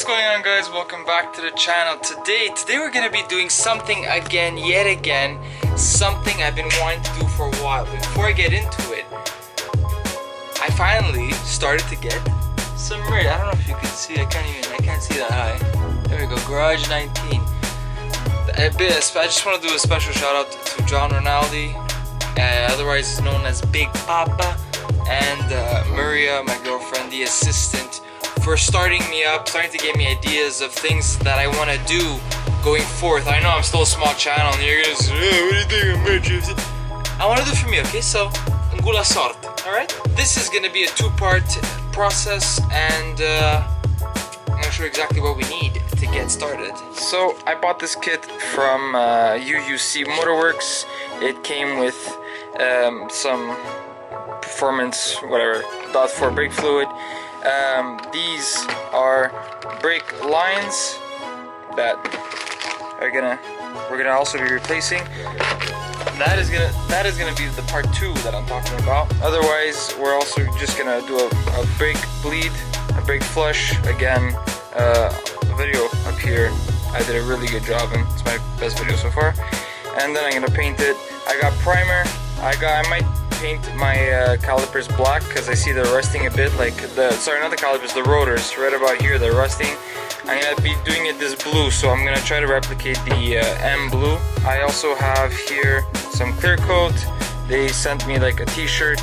going on, guys? Welcome back to the channel. Today we're gonna be doing something yet again, something I've been wanting to do for a while. Before I get into it, I finally started to get some merch. I don't know if you can see. I can't see that high. There we go. Garage 19. I just want to do a special shout out to John Rinaldi, otherwise known as Big Papa, and Maria, my girlfriend, the assistant, for starting to give me ideas of things that I want to do going forth. I know I'm still a small channel and you're gonna say, hey, what do you think of merch? I want to do it for me, okay? So, ngula sort, alright? This is gonna be a two-part process, and I'm gonna show you exactly what we need to get started. So, I bought this kit from UUC Motorworks. It came with some performance, whatever, .4 brake fluid. These are brake lines that we're gonna also be replacing. That is gonna be the part 2 that I'm talking about. Otherwise, we're also just gonna do a brake bleed, a brake flush. Again, a video up here. I did a really good job, and it's my best video so far. And then I'm gonna paint it. I got primer. I might paint my calipers black because I see they're rusting a bit. Like not the calipers, the rotors right about here, they're rusting. I'm gonna be doing it this blue, so I'm gonna try to replicate the M blue. I also have here some clear coat. They sent me like a t-shirt.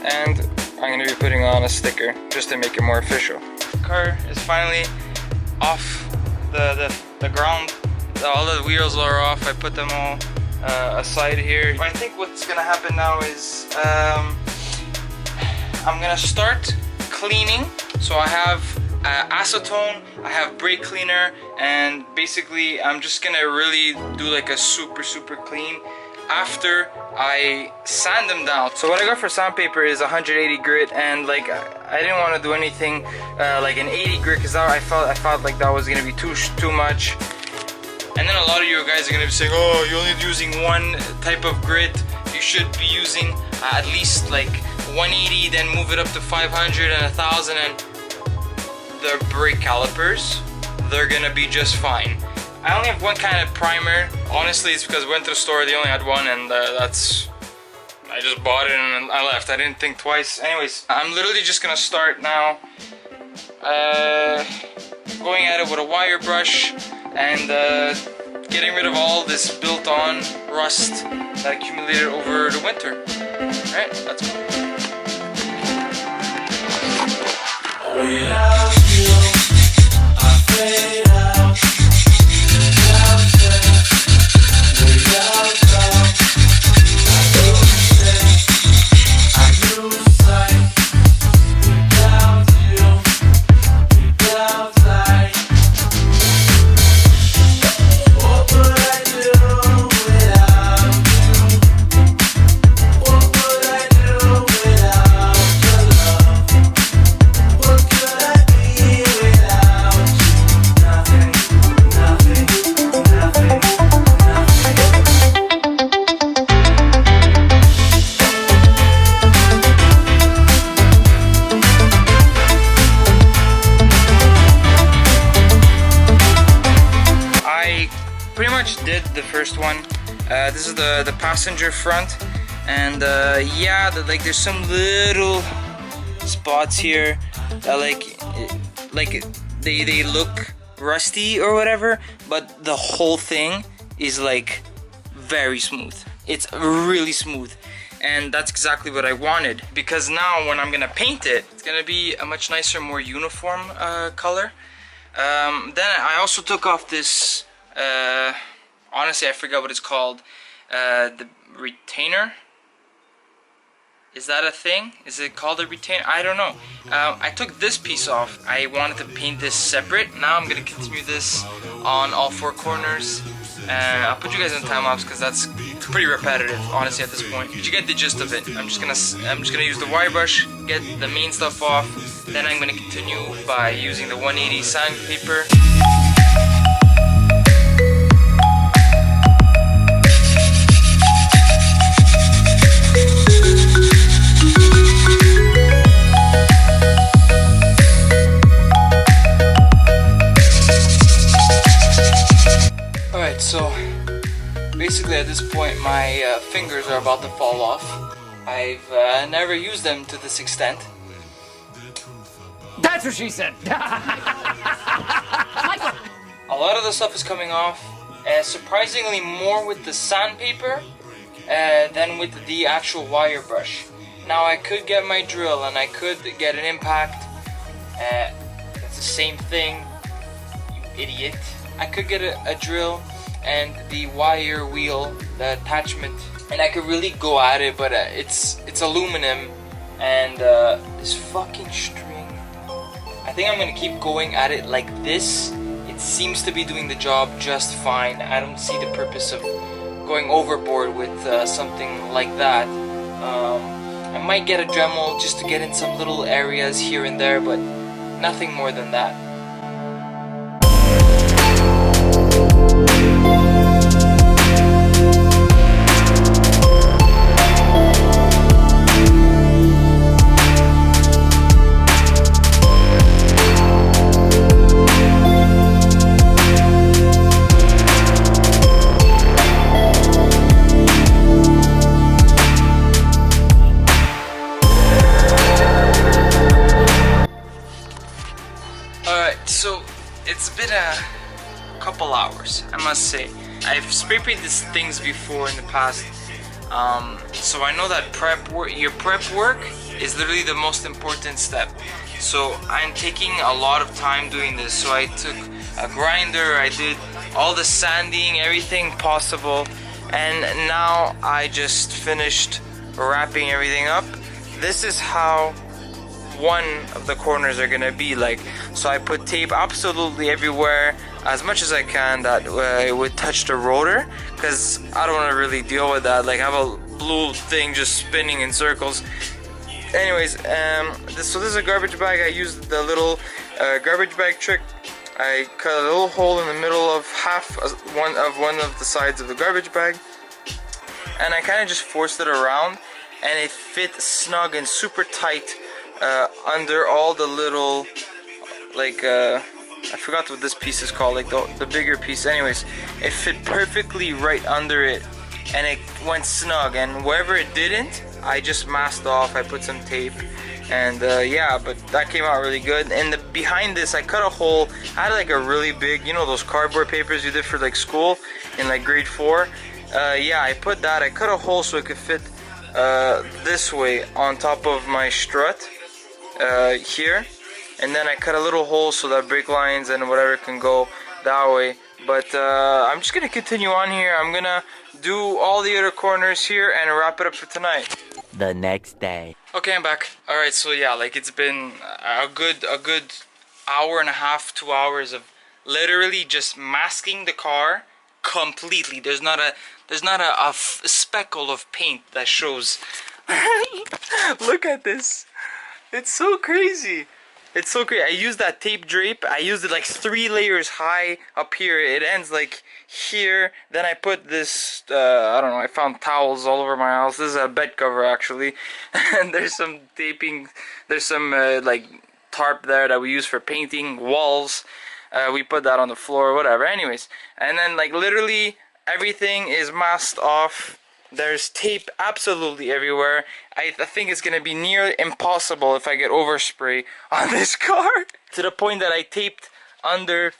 And I'm gonna be putting on a sticker just to make it more official. The car is finally off the ground. All the wheels are off. I put them all aside here. I think what's gonna happen now is I'm gonna start cleaning. So I have acetone, I have brake cleaner, and basically I'm just gonna really do like a super clean after I sand them down. So what I got for sandpaper is 180 grit, and like I didn't want to do anything like an 80 grit because I felt like that was gonna be too much. And then a lot of you guys are gonna be saying, oh, you're only using one type of grit. You should be using at least like 180, then move it up to 500 and 1000. And the brake calipers, they're gonna be just fine. I only have one kind of primer. Honestly, it's because I went to the store, they only had one, and I just bought it and I left. I didn't think twice. Anyways, I'm literally just gonna start now going at it with a wire brush and getting rid of all this built-on rust that accumulated over the winter. Alright, let's go. Without you, I fade out. Did the first one. This is the passenger front, and yeah, like there's some little spots here that like they look rusty or whatever, but the whole thing is like very smooth. It's really smooth, and that's exactly what I wanted, because now when I'm gonna paint it, it's gonna be a much nicer, more uniform color. Then I also took off this honestly, I forgot what it's called. The retainer. Is that a thing? Is it called a retainer? I don't know. I took this piece off. I wanted to paint this separate. Now I'm gonna continue this on all 4 corners. I'll put you guys in time lapse because that's pretty repetitive, honestly, at this point. But you get the gist of it. I'm just gonna use the wire brush, get the main stuff off. Then I'm gonna continue by using the 180 sandpaper. fingers are about to fall off. I've never used them to this extent. That's what she said. A lot of the stuff is coming off, surprisingly more with the sandpaper than with the actual wire brush. Now I could get my drill and I could get an impact. That's the same thing, you idiot. I could get a drill and the wire wheel, the attachment, and I could really go at it, but it's aluminum and this fucking string. I think I'm gonna keep going at it like this. It seems to be doing the job just fine. I don't see the purpose of going overboard with something like that. I might get a Dremel just to get in some little areas here and there, but nothing more than that. So it's been a couple hours, I must say. I've spray painted these things before in the past, so I know that your prep work is literally the most important step. So I'm taking a lot of time doing this. So I took a grinder, I did all the sanding, everything possible, and now I just finished wrapping everything up. This is how one of the corners are gonna be like. So I put tape absolutely everywhere as much as I can that it would touch the rotor, because I don't want to really deal with that, like have a blue thing just spinning in circles. Anyways, so this is a garbage bag. I used the little garbage bag trick. I cut a little hole in the middle of one of the sides of the garbage bag, and I kind of just forced it around, and it fit snug and super tight under all the little, like I forgot what this piece is called, like the bigger piece. Anyways, it fit perfectly right under it, and it went snug, and wherever it didn't, I just masked off. I put some tape, and yeah, but that came out really good. And behind this, I cut a hole. I had like a really big, you know, those cardboard papers you did for like school in like grade 4. Yeah, I put that. I cut a hole so it could fit this way on top of my strut here, and then I cut a little hole so that brake lines and whatever can go that way. But I'm just gonna continue on here. I'm gonna do all the other corners here and wrap it up for tonight. The next day. Okay, I'm back. All right, so yeah, like it's been a good hour and a half, 2 hours of literally just masking the car completely. There's not a speckle of paint that shows. Look at this. It's so crazy. It's so crazy. I used that tape drape. I used it like 3 layers high up here. It ends like here. Then I put this, I don't know, I found towels all over my house. This is a bed cover actually. And there's some taping. There's some like tarp there that we use for painting walls. We put that on the floor, whatever. Anyways, and then like literally everything is masked off. There's tape absolutely everywhere. I think it's gonna be near impossible if I get overspray on this car. To the point that I taped under,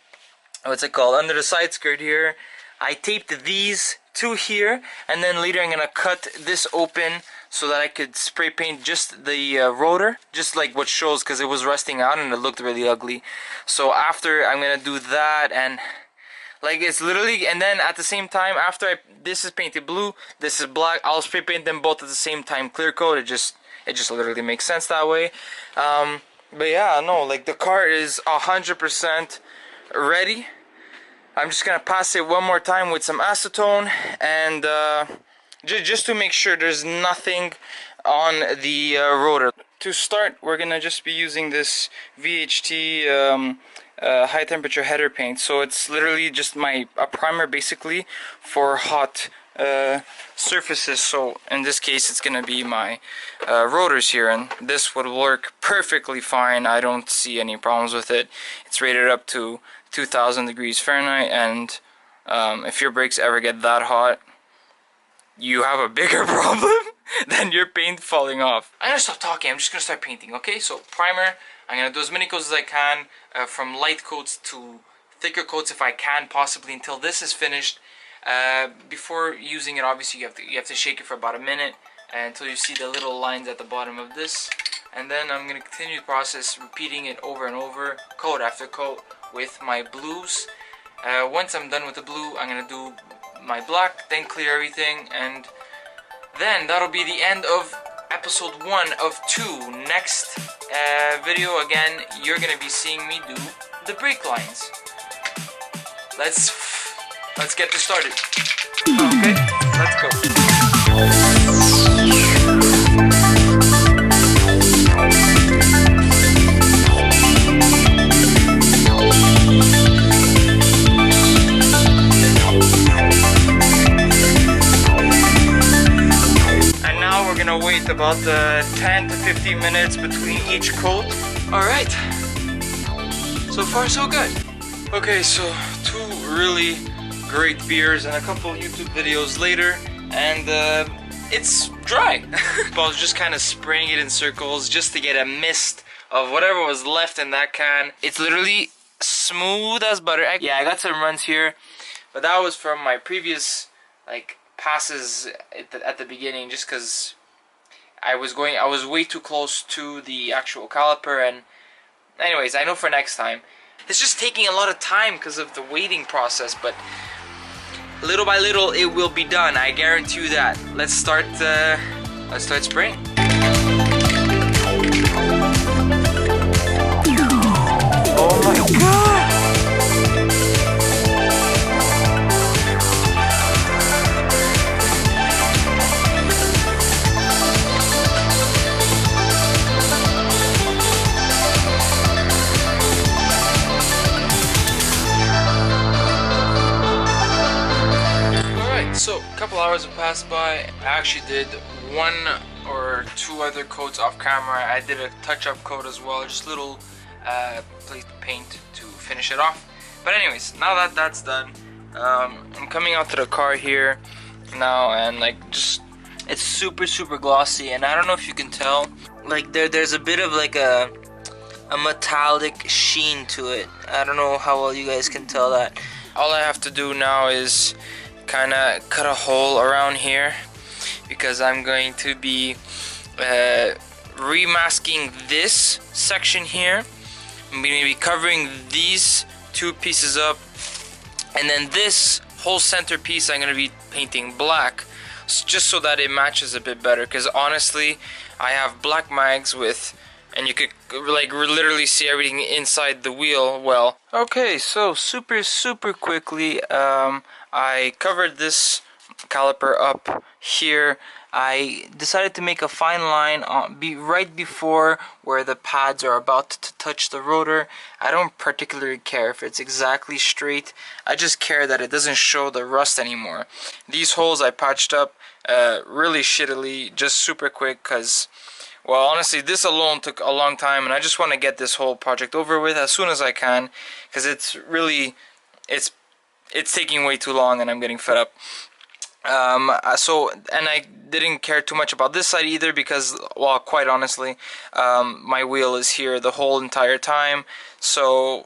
what's it called, under the side skirt here. I taped these two here, and then later I'm gonna cut this open so that I could spray paint just the rotor, just like what shows, because it was rusting out and it looked really ugly. So after, I'm gonna do that, and like it's literally, and then at the same time, after this is painted blue, this is black, I'll spray paint them both at the same time, clear coat. It just literally makes sense that way. But yeah, no, like the car is 100% ready. I'm just gonna pass it one more time with some acetone, and just to make sure there's nothing on the rotor. To start, we're gonna just be using this VHT high temperature header paint. So it's literally just a primer basically for hot surfaces. So in this case it's gonna be my rotors here, and this would work perfectly fine. I don't see any problems with it. It's rated up to 2000 degrees Fahrenheit, and if your brakes ever get that hot, you have a bigger problem than your paint falling off. I'm gonna stop talking, I'm just gonna start painting, okay? So primer, I'm gonna do as many coats as I can, from light coats to thicker coats if I can, possibly until this is finished. Before using it, obviously you have to shake it for about a minute until you see the little lines at the bottom of this. And then I'm gonna continue the process, repeating it over and over, coat after coat, with my blues. Once I'm done with the blue, I'm gonna do my black, then clear everything, and then that'll be the end of episode 1 of 2. Next video, again, you're gonna be seeing me do the brake lines. Let's get this started. Okay, let's go. Wait about 10 to 15 minutes between each coat. Alright, so far so good. Okay, so 2 really great beers and a couple YouTube videos later, and it's dry. I was just kind of spraying it in circles just to get a mist of whatever was left in that can. It's literally smooth as butter. Yeah, I got some runs here, but that was from my previous passes at the beginning, just because I was way too close to the actual caliper. And anyways, I know for next time. It's just taking a lot of time because of the waiting process, but little by little it will be done. I guarantee you that. Let's start spraying. Oh my god! So, a couple hours have passed by. I actually did 1 or 2 other coats off camera. I did a touch-up coat as well, just little plate paint to finish it off. But anyways, now that that's done, I'm coming out to the car here now, and it's super glossy, and I don't know if you can tell, there's a bit of a metallic sheen to it. I don't know how well you guys can tell that. All I have to do now is kind of cut a hole around here, because I'm going to be remasking this section here. I'm going to be covering these 2 pieces up, and then this whole center piece I'm going to be painting black, just so that it matches a bit better, because honestly I have black mags with, and you could literally see everything inside the wheel well. Okay, so super quickly, I covered this caliper up here. I decided to make a fine line right before where the pads are about to touch the rotor. I don't particularly care if it's exactly straight. I just care that it doesn't show the rust anymore. These holes I patched up really shittily, just super quick, because, well, honestly, this alone took a long time, and I just want to get this whole project over with as soon as I can, because it's taking way too long, and I'm getting fed up. And I didn't care too much about this side either, because, well, quite honestly, my wheel is here the whole entire time, so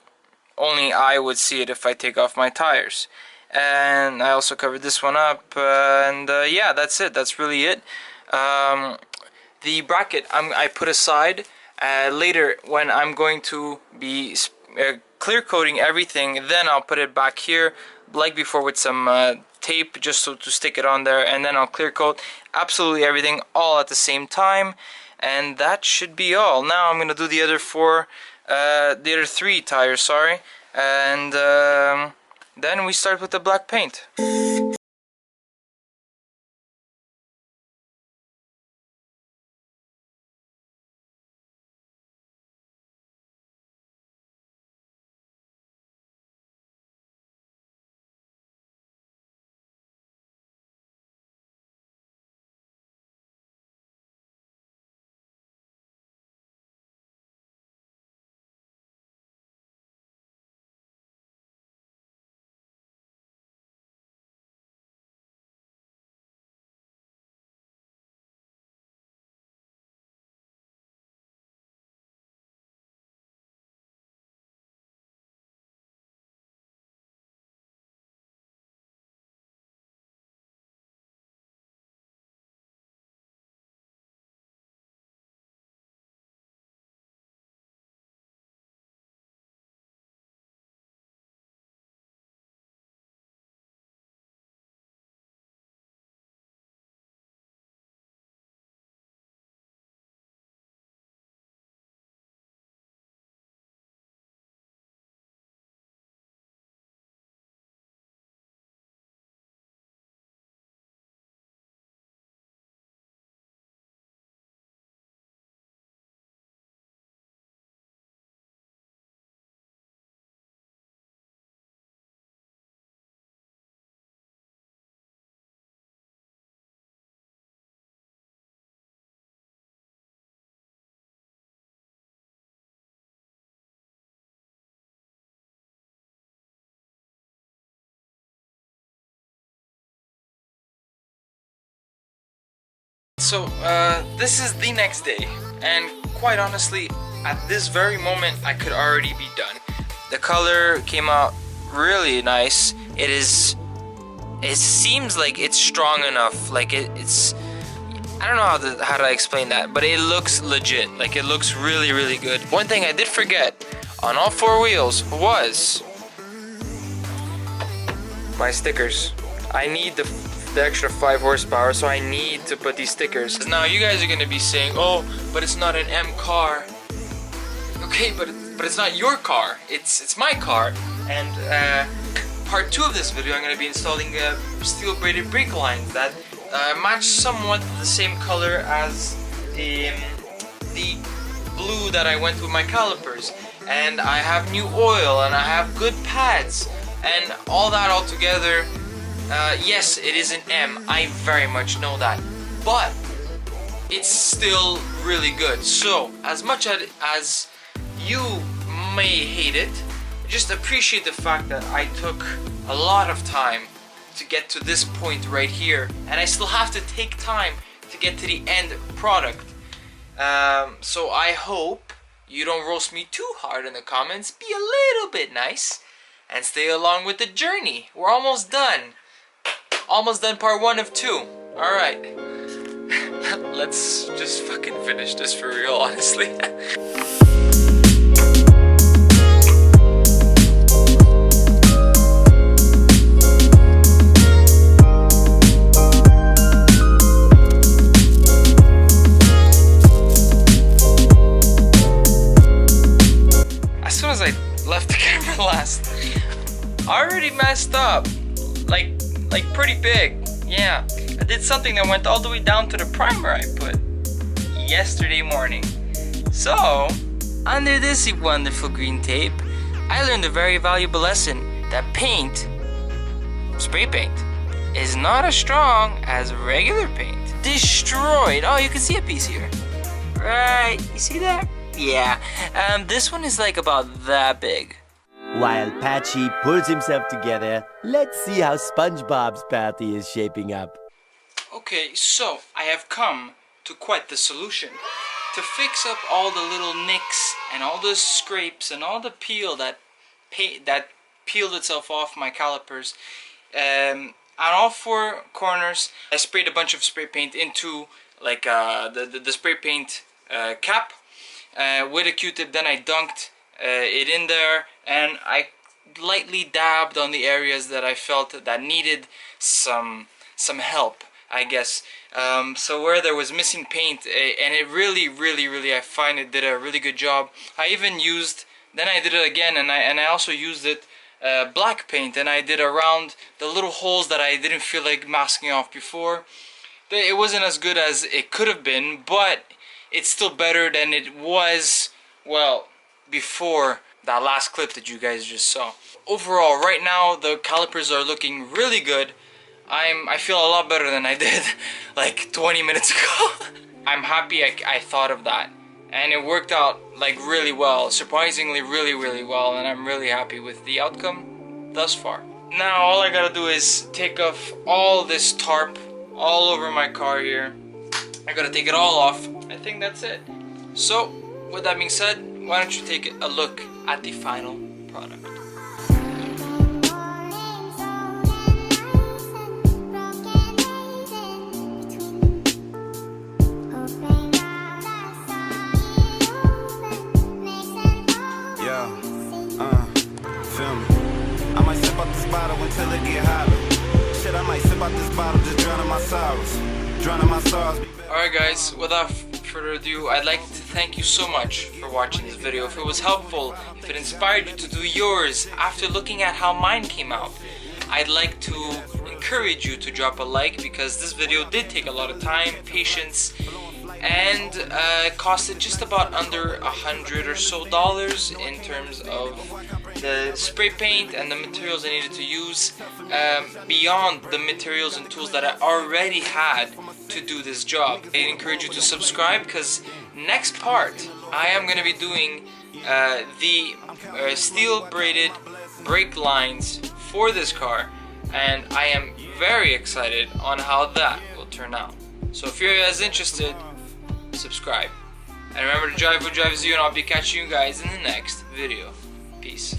only I would see it if I take off my tires. And I also covered this one up, and yeah, that's it. That's really it. The bracket I put aside later when I'm going to be clear coating everything. Then I'll put it back here like before with some tape, just so to stick it on there, and then I'll clear coat absolutely everything all at the same time, and that should be all. Now I'm gonna do the other 3 tires, sorry, and then we start with the black paint. So this is the next day, and quite honestly, at this very moment I could already be done. The color came out really nice. It seems like it's strong enough, like it's I don't know how to explain that, but it looks legit. Like, it looks really, really good. One thing I did forget on all four wheels was my stickers. I need the extra 5 horsepower, so I need to put these stickers. Now you guys are gonna be saying, oh, but it's not an M car. Okay, but it's not your car. It's my car. And part 2 of this video, I'm gonna be installing steel braided brake lines that match somewhat the same color as the blue that I went with my calipers. And I have new oil, and I have good pads, and all that all together. Yes, it is an M, I very much know that, but it's still really good. So as much as you may hate it, just appreciate the fact that I took a lot of time to get to this point right here, and I still have to take time to get to the end product. So I hope you don't roast me too hard in the comments. Be a little bit nice and stay along with the journey. We're almost done. Almost done part 1 of 2. Alright. Let's just fucking finish this for real, honestly. As soon as I left the camera last, I already messed up. Like pretty big. Yeah, I did something that went all the way down to the primer I put yesterday morning. So, under this wonderful green tape, I learned a very valuable lesson that paint, spray paint, is not as strong as regular paint. Destroyed. Oh, you can see a piece here. Right, you see that? Yeah, this one is like about that big. While Patchy pulls himself together, let's see how SpongeBob's party is shaping up. Okay, so I have come to quite the solution. To fix up all the little nicks and all the scrapes and all the peel that peeled itself off my calipers. On all 4 corners, I sprayed a bunch of spray paint into like the spray paint cap with a Q-tip. Then I dunked it in there, and I lightly dabbed on the areas that I felt that needed some help, I guess. So where there was missing paint, and it really I find it did a really good job. I even used, then I did it again, and I also used it black paint, and I did around the little holes that I didn't feel like masking off before. It wasn't as good as it could have been, but it's still better than it was, well, before that last clip that you guys just saw. Overall, right now the calipers are looking really good. I feel a lot better than I did like 20 minutes ago. I'm happy I thought of that, and it worked out like really well, surprisingly really well, and I'm really happy with the outcome thus far. Now all I gotta do is take off all this tarp all over my car here. I gotta take it all off. I think that's it. So with that being said, why don't you take a look at the final product. Feel me? I might sip out this bottle until it get hotter. Shit, I might sip out this bottle, just drowning my sorrows. Drowning my sorrows. Alright guys, without further ado, I'd like to thank you so much for watching this video. If it was helpful, if it inspired you to do yours after looking at how mine came out, I'd like to encourage you to drop a like, because this video did take a lot of time, patience, and costed just about under $100 or so in terms of the spray paint and the materials I needed to use, beyond the materials and tools that I already had to do this job. I encourage you to subscribe, because next part I am going to be doing the steel braided brake lines for this car, and I am very excited on how that will turn out. So if you're as interested, subscribe. And remember to drive what drives you, and I'll be catching you guys in the next video. Peace.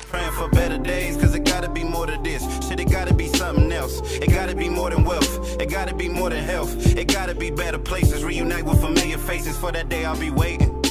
Praying for better days, cause it gotta be more than this. Shit, it gotta be something else. It gotta be more than wealth. It gotta be more than health. It gotta be better places. Reunite with familiar faces. For that day I'll be waiting.